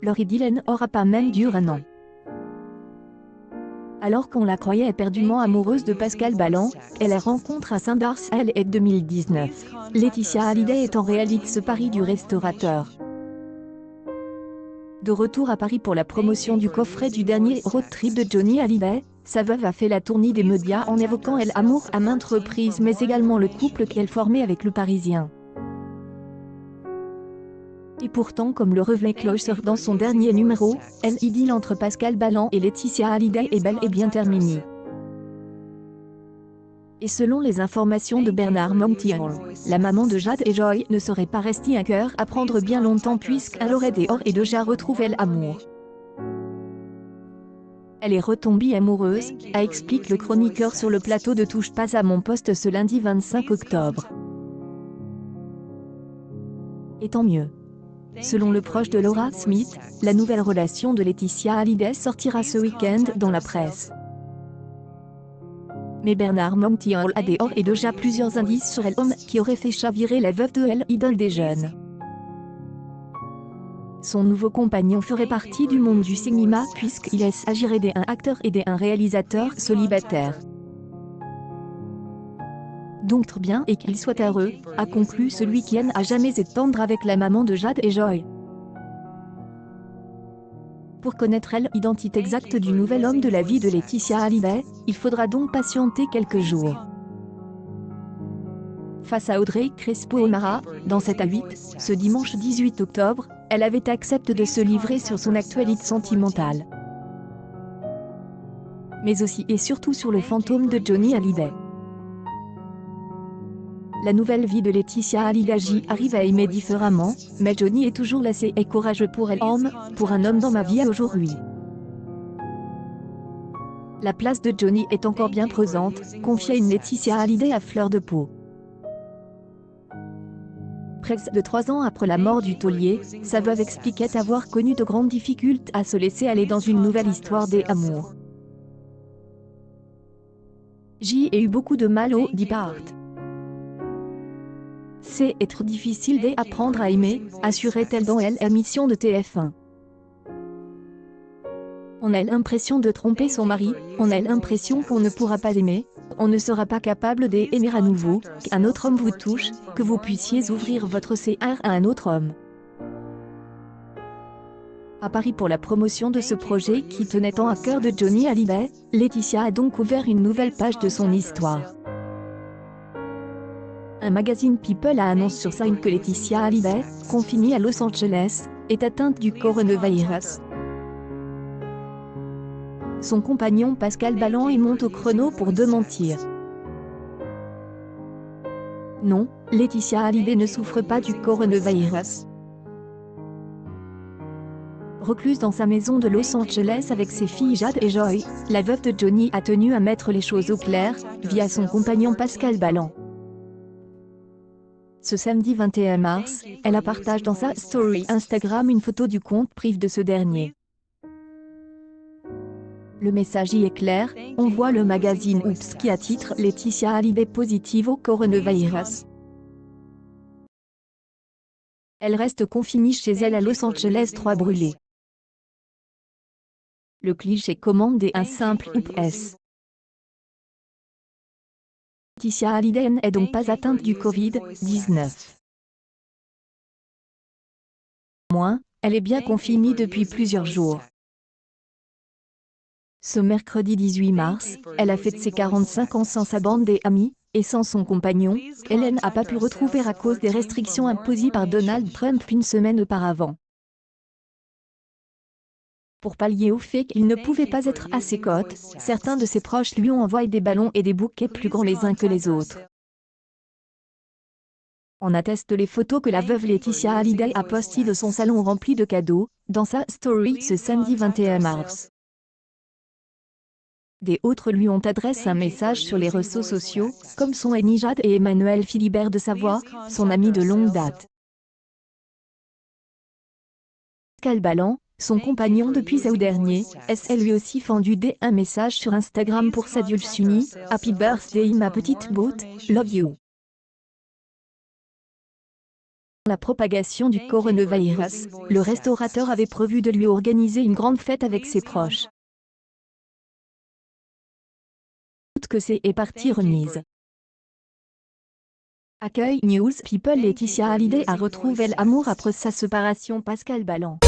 leur idylle n'aura pas même duré un an. Alors qu'on la croyait éperdument amoureuse de Pascal Ballan, et la rencontre à Saint-Dars est 2019. Laetitia Hallyday est en réalité ce pari du restaurateur. De retour à Paris pour la promotion du coffret du dernier road trip de Johnny Hallyday, sa veuve a fait la tournée des médias en évoquant l'amour à maintes reprises mais également le couple qu'elle formait avec le Parisien. Et pourtant, comme le révélait Closer dans son dernier numéro, l'idylle entre Pascal Ballan et Laetitia Hallyday est bel et bien terminée. Et selon les informations de Bernard Montiel, la maman de Jade et Joy ne serait pas restée un cœur à prendre bien longtemps puisqu'elle aurait d'ores et déjà retrouvé l'amour. Elle est retombée amoureuse, a expliqué le chroniqueur sur le plateau de Touche pas à mon poste ce lundi 25 octobre. Et tant mieux. Selon le proche de Laura Smith, la nouvelle relation de Laetitia Hallyday sortira ce week-end dans la presse. Mais Bernard Montiel a d'ores et déjà plusieurs indices sur l'homme qui aurait fait chavirer la veuve de l'idole des jeunes. Son nouveau compagnon ferait partie du monde du cinéma puisqu'il s'agirait d'un acteur et d'un réalisateur célibataire. Donc très bien et qu'il soit heureux, a conclu celui qui n'a jamais été tendre avec la maman de Jade et Joy. Pour connaître l'identité exacte du nouvel homme de la vie de Laetitia Hallyday, il faudra donc patienter quelques jours. Face à Audrey Crespo-O'Mara, dans 7 à 8, ce dimanche 18 octobre, elle avait accepté de se livrer sur son actualité sentimentale. Mais aussi et surtout sur le fantôme de Johnny Hallyday. La nouvelle vie de Laetitia Hallyday arrive à aimer différemment, mais Johnny est toujours lassé et courageux pour un homme dans ma vie aujourd'hui. La place de Johnny est encore bien présente, confiait une Laetitia Hallyday à fleur de peau. Près de 3 ans après la mort du taulier, sa veuve expliquait avoir connu de grandes difficultés à se laisser aller dans une nouvelle histoire d'amour. J'ai eu beaucoup de mal au départ. C'est être difficile d'apprendre à aimer, assurait-elle dans l'émission de TF1. On a l'impression de tromper son mari, on a l'impression qu'on ne pourra pas aimer, on ne sera pas capable d'aimer à nouveau, qu'un autre homme vous touche, que vous puissiez ouvrir votre cœur à un autre homme. À Paris pour la promotion de ce projet qui tenait tant à cœur de Johnny Hallyday, Laetitia a donc ouvert une nouvelle page de son histoire. Un magazine People a annoncé sur scène que Laetitia Hallyday, confinée à Los Angeles, est atteinte du coronavirus. Son compagnon Pascal Ballan y monte au chrono pour démentir. Non, Laetitia Hallyday ne souffre pas du coronavirus. Recluse dans sa maison de Los Angeles avec ses filles Jade et Joy, la veuve de Johnny a tenu à mettre les choses au clair, via son compagnon Pascal Ballan. Ce samedi 21 mars, elle a partagé dans sa story Instagram une photo du compte privé de ce dernier. Le message y est clair, on voit le magazine Oops qui a titre Laetitia Hallyday positive au coronavirus. Elle reste confinée chez elle à Los Angeles 3 brûlés. Le cliché commande un simple Oops. Laetitia Hallyday n'est donc pas atteinte du Covid-19. Moins, elle est bien confinée depuis plusieurs jours. Ce mercredi 18 mars, elle a fêté ses 45 ans sans sa bande d'amis, et sans son compagnon, qu'elle n'a pas pu retrouver à cause des restrictions imposées par Donald Trump une semaine auparavant. Pour pallier au fait qu'il ne pouvait pas être à ses côtés, certains de ses proches lui ont envoyé des ballons et des bouquets plus grands les uns que les autres. On atteste les photos que la veuve Laetitia Hallyday a postées de son salon rempli de cadeaux, dans sa story ce samedi 21 mars. Des autres lui ont adressé un message sur les réseaux sociaux, comme son ami Jade et Emmanuel Philibert de Savoie, son ami de longue date. Pascal Ballan, son compagnon depuis août dernier, s'est lui aussi fendu un message sur Instagram pour sa dulcinée, Happy birthday ma petite botte, love you. la propagation du coronavirus, le restaurateur avait prévu de lui organiser une grande fête avec ses proches. Que c'est est partie remise. Accueil News People. Laetitia Hallyday a retrouvé l'amour après sa séparation. Pascal Balland.